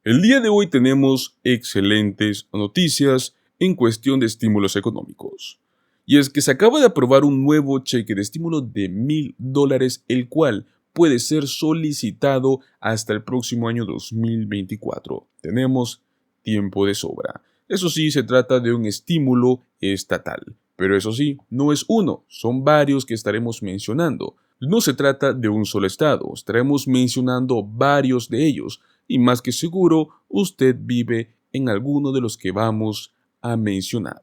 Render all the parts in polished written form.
El día de hoy tenemos excelentes noticias en cuestión de estímulos económicos. Y es que se acaba de aprobar un nuevo cheque de estímulo de $1,000, el cual puede ser solicitado hasta el próximo año 2024. Tenemos tiempo de sobra. Eso sí, se trata de un estímulo estatal. Pero eso sí, no es uno, son varios que estaremos mencionando. No se trata de un solo estado, estaremos mencionando varios de ellos y más que seguro usted vive en alguno de los que vamos a mencionar.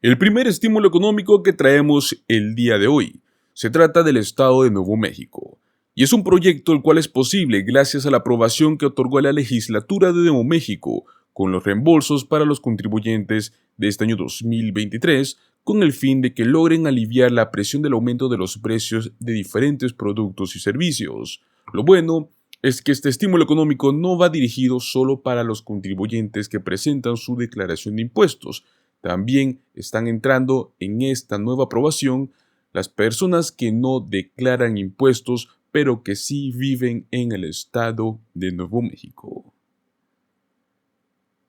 El primer estímulo económico que traemos el día de hoy se trata del estado de Nuevo México y es un proyecto el cual es posible gracias a la aprobación que otorgó la legislatura de Nuevo México con los reembolsos para los contribuyentes de este año 2023 con el fin de que logren aliviar la presión del aumento de los precios de diferentes productos y servicios. Lo bueno es que este estímulo económico no va dirigido solo para los contribuyentes que presentan su declaración de impuestos. También están entrando en esta nueva aprobación las personas que no declaran impuestos, pero que sí viven en el estado de Nuevo México.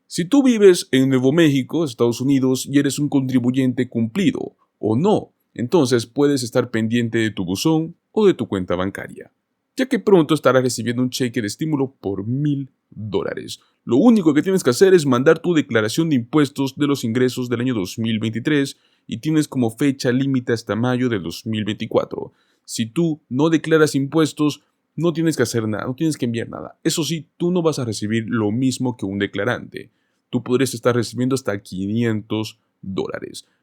Si tú vives en Nuevo México, Estados Unidos, y eres un contribuyente cumplido o no, entonces puedes estar pendiente de tu buzón o de tu cuenta bancaria, ya que pronto estarás recibiendo un cheque de estímulo por $1,000. Lo único que tienes que hacer es mandar tu declaración de impuestos de los ingresos del año 2023 y tienes como fecha límite hasta mayo del 2024. Si tú no declaras impuestos, no tienes que hacer nada, no tienes que enviar nada. Eso sí, tú no vas a recibir lo mismo que un declarante. Tú podrías estar recibiendo hasta $500.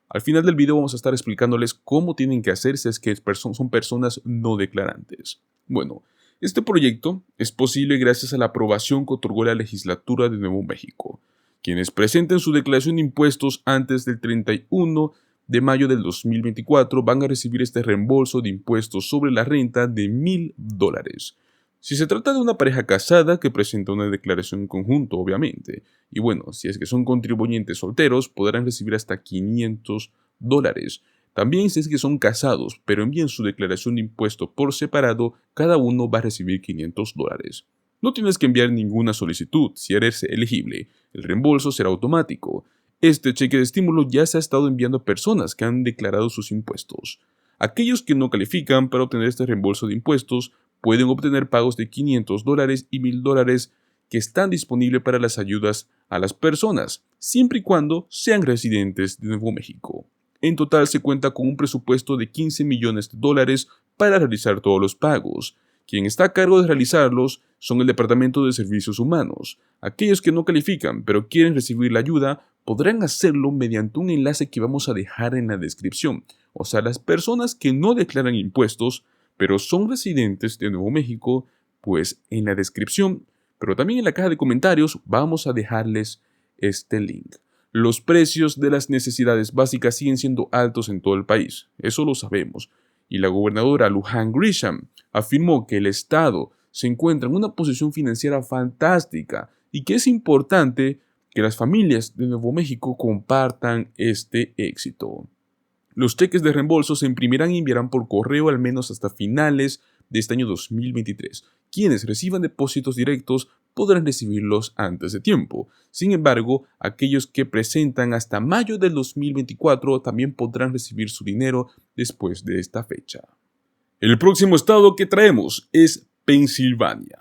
Al final del video vamos a estar explicándoles cómo tienen que hacer si es que son personas no declarantes. Bueno, este proyecto es posible gracias a la aprobación que otorgó la legislatura de Nuevo México. Quienes presenten su declaración de impuestos antes del 31 de mayo del 2024 van a recibir este reembolso de impuestos sobre la renta de $1,000. Si se trata de una pareja casada que presenta una declaración en conjunto, obviamente, y bueno, si es que son contribuyentes solteros, podrán recibir hasta $500. También si es que son casados, pero envían su declaración de impuesto por separado, cada uno va a recibir $500. No tienes que enviar ninguna solicitud si eres elegible. El reembolso será automático. Este cheque de estímulo ya se ha estado enviando a personas que han declarado sus impuestos. Aquellos que no califican para obtener este reembolso de impuestos pueden obtener pagos de $500 y $1,000 que están disponibles para las ayudas a las personas, siempre y cuando sean residentes de Nuevo México. En total se cuenta con un presupuesto de $15 millones para realizar todos los pagos. Quien está a cargo de realizarlos son el Departamento de Servicios Humanos. Aquellos que no califican pero quieren recibir la ayuda podrán hacerlo mediante un enlace que vamos a dejar en la descripción. O sea, las personas que no declaran impuestos pero son residentes de Nuevo México, pues en la descripción, pero también en la caja de comentarios vamos a dejarles este link. Los precios de las necesidades básicas siguen siendo altos en todo el país, eso lo sabemos, y la gobernadora Lujan Grisham afirmó que el Estado se encuentra en una posición financiera fantástica y que es importante que las familias de Nuevo México compartan este éxito. Los cheques de reembolso se imprimirán y enviarán por correo al menos hasta finales de este año 2023. Quienes reciban depósitos directos podrán recibirlos antes de tiempo. Sin embargo, aquellos que presentan hasta mayo del 2024 también podrán recibir su dinero después de esta fecha. El próximo estado que traemos es Pensilvania.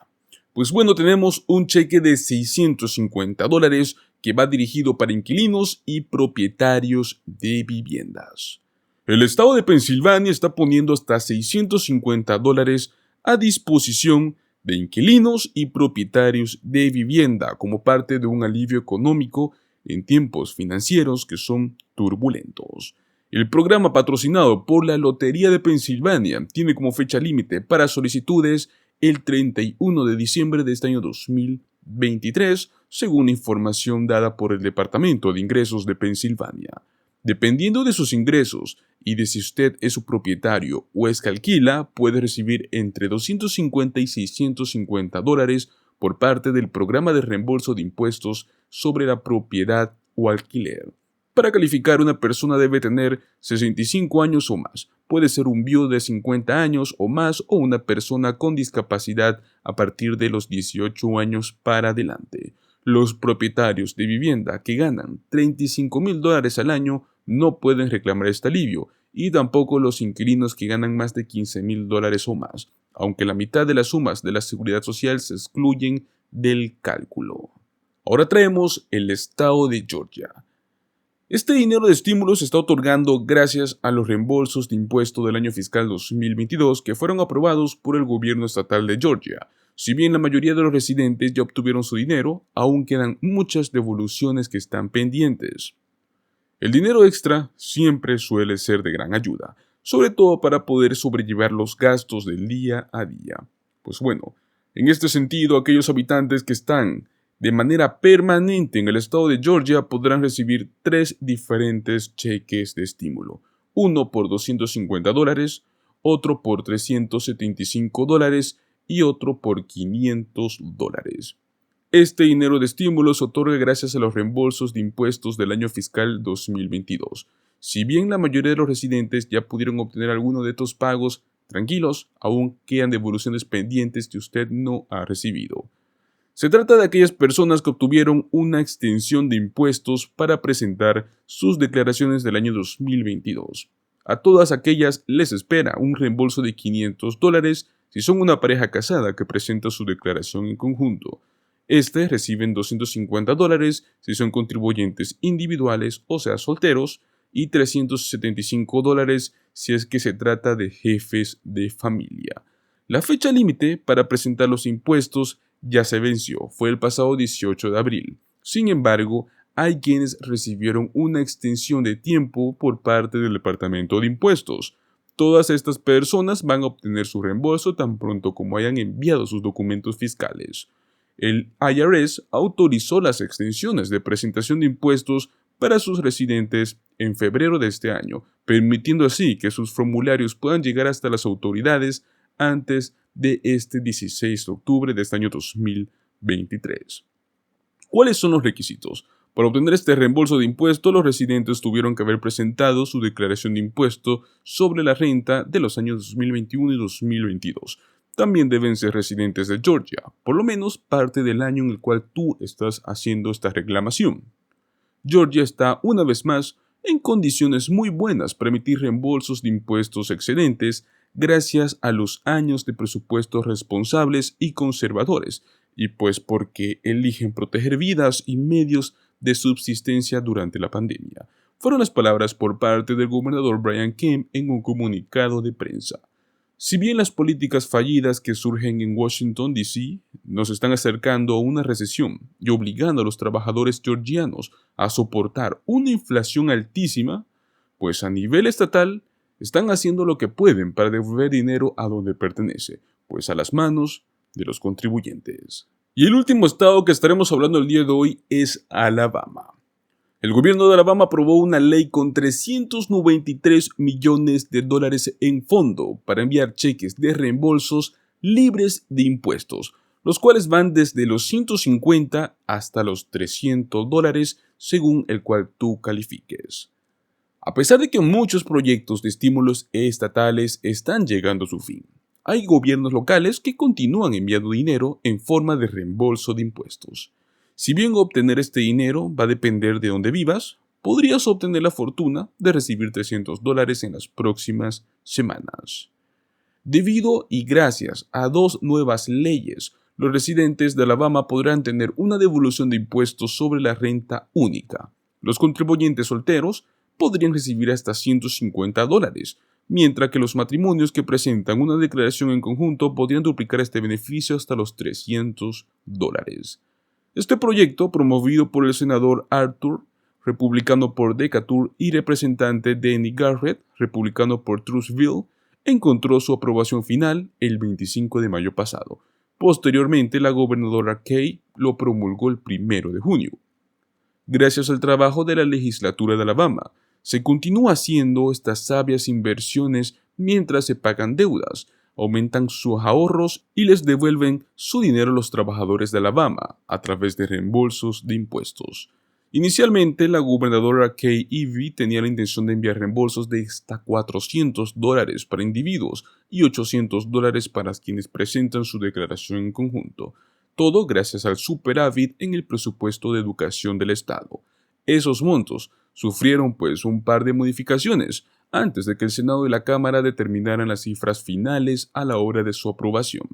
Pues bueno, tenemos un cheque de $650 que va dirigido para inquilinos y propietarios de viviendas. El estado de Pensilvania está poniendo hasta $650 a disposición de inquilinos y propietarios de vivienda como parte de un alivio económico en tiempos financieros que son turbulentos. El programa patrocinado por la Lotería de Pensilvania tiene como fecha límite para solicitudes el 31 de diciembre de este año 2023, según información dada por el Departamento de Ingresos de Pensilvania. Dependiendo de sus ingresos y de si usted es su propietario o es que alquila, puede recibir entre $250 y $650 por parte del programa de reembolso de impuestos sobre la propiedad o alquiler. Para calificar, una persona debe tener 65 años o más. Puede ser un viudo de 50 años o más o una persona con discapacidad a partir de los 18 años para adelante. Los propietarios de vivienda que ganan $35,000 al año no pueden reclamar este alivio, y tampoco los inquilinos que ganan más de $15,000 o más, aunque la mitad de las sumas de la Seguridad Social se excluyen del cálculo. Ahora traemos el estado de Georgia. Este dinero de estímulo se está otorgando gracias a los reembolsos de impuestos del año fiscal 2022 que fueron aprobados por el gobierno estatal de Georgia. Si bien la mayoría de los residentes ya obtuvieron su dinero, aún quedan muchas devoluciones que están pendientes. El dinero extra siempre suele ser de gran ayuda, sobre todo para poder sobrellevar los gastos del día a día. Pues bueno, en este sentido, aquellos habitantes que están de manera permanente en el estado de Georgia podrán recibir 3 diferentes cheques de estímulo. Uno por $250, otro por $375 y otro por $500. Este dinero de estímulo se otorga gracias a los reembolsos de impuestos del año fiscal 2022. Si bien la mayoría de los residentes ya pudieron obtener alguno de estos pagos, tranquilos, aún quedan devoluciones pendientes que usted no ha recibido. Se trata de aquellas personas que obtuvieron una extensión de impuestos para presentar sus declaraciones del año 2022. A todas aquellas les espera un reembolso de $500 si son una pareja casada que presenta su declaración en conjunto. Reciben $250 si son contribuyentes individuales, o sea, solteros, y $375 si es que se trata de jefes de familia. La fecha límite para presentar los impuestos ya se venció, fue el pasado 18 de abril. Sin embargo, hay quienes recibieron una extensión de tiempo por parte del Departamento de Impuestos. Todas estas personas van a obtener su reembolso tan pronto como hayan enviado sus documentos fiscales. El IRS autorizó las extensiones de presentación de impuestos para sus residentes en febrero de este año, permitiendo así que sus formularios puedan llegar hasta las autoridades antes de este 16 de octubre de este año 2023. ¿Cuáles son los requisitos? Para obtener este reembolso de impuestos, los residentes tuvieron que haber presentado su declaración de impuesto sobre la renta de los años 2021 y 2022. También deben ser residentes de Georgia, por lo menos parte del año en el cual tú estás haciendo esta reclamación. Georgia está, una vez más, en condiciones muy buenas para emitir reembolsos de impuestos excedentes gracias a los años de presupuestos responsables y conservadores, y pues porque eligen proteger vidas y medios de subsistencia durante la pandemia. Fueron las palabras por parte del gobernador Brian Kemp en un comunicado de prensa. Si bien las políticas fallidas que surgen en Washington, D.C. nos están acercando a una recesión y obligando a los trabajadores georgianos a soportar una inflación altísima, pues a nivel estatal están haciendo lo que pueden para devolver dinero a donde pertenece, pues a las manos de los contribuyentes. Y el último estado que estaremos hablando el día de hoy es Alabama. El gobierno de Alabama aprobó una ley con $393 millones en fondo para enviar cheques de reembolsos libres de impuestos, los cuales van desde los $150 hasta los $300 según el cual tú califiques. A pesar de que muchos proyectos de estímulos estatales están llegando a su fin, hay gobiernos locales que continúan enviando dinero en forma de reembolso de impuestos. Si bien obtener este dinero va a depender de dónde vivas, podrías obtener la fortuna de recibir $300 en las próximas semanas. Debido y gracias a 2 nuevas leyes, los residentes de Alabama podrán tener una devolución de impuestos sobre la renta única. Los contribuyentes solteros podrían recibir hasta $150, mientras que los matrimonios que presentan una declaración en conjunto podrían duplicar este beneficio hasta los $300. Este proyecto, promovido por el senador Arthur, republicano por Decatur, y representante Danny Garrett, republicano por Trussville, encontró su aprobación final el 25 de mayo pasado. Posteriormente, la gobernadora Kay lo promulgó el 1 de junio. Gracias al trabajo de la legislatura de Alabama, se continúa haciendo estas sabias inversiones mientras se pagan deudas, aumentan sus ahorros y les devuelven su dinero a los trabajadores de Alabama a través de reembolsos de impuestos. Inicialmente, la gobernadora Kay Ivey tenía la intención de enviar reembolsos de hasta $400 para individuos y $800 para quienes presentan su declaración en conjunto, todo gracias al superávit en el presupuesto de educación del Estado. Esos montos sufrieron pues un par de modificaciones antes de que el Senado y la Cámara determinaran las cifras finales a la hora de su aprobación.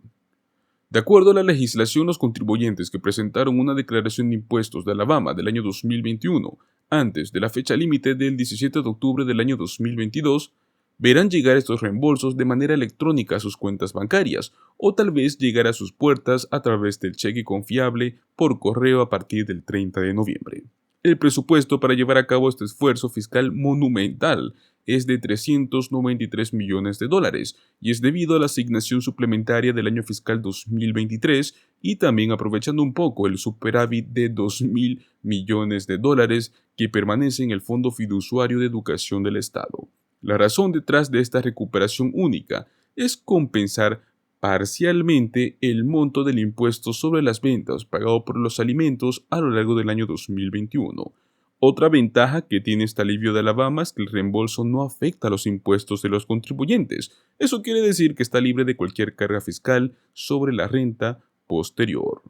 De acuerdo a la legislación, los contribuyentes que presentaron una declaración de impuestos de Alabama del año 2021 antes de la fecha límite del 17 de octubre del año 2022 verán llegar estos reembolsos de manera electrónica a sus cuentas bancarias o tal vez llegar a sus puertas a través del cheque confiable por correo a partir del 30 de noviembre. El presupuesto para llevar a cabo este esfuerzo fiscal monumental es de $393 millones y es debido a la asignación suplementaria del año fiscal 2023 y también aprovechando un poco el superávit de $2.000 millones que permanece en el Fondo Fiduciario de Educación del Estado. La razón detrás de esta recuperación única es compensar parcialmente el monto del impuesto sobre las ventas pagado por los alimentos a lo largo del año 2021. Otra ventaja que tiene este alivio de Alabama es que el reembolso no afecta a los impuestos de los contribuyentes. Eso quiere decir que está libre de cualquier carga fiscal sobre la renta posterior.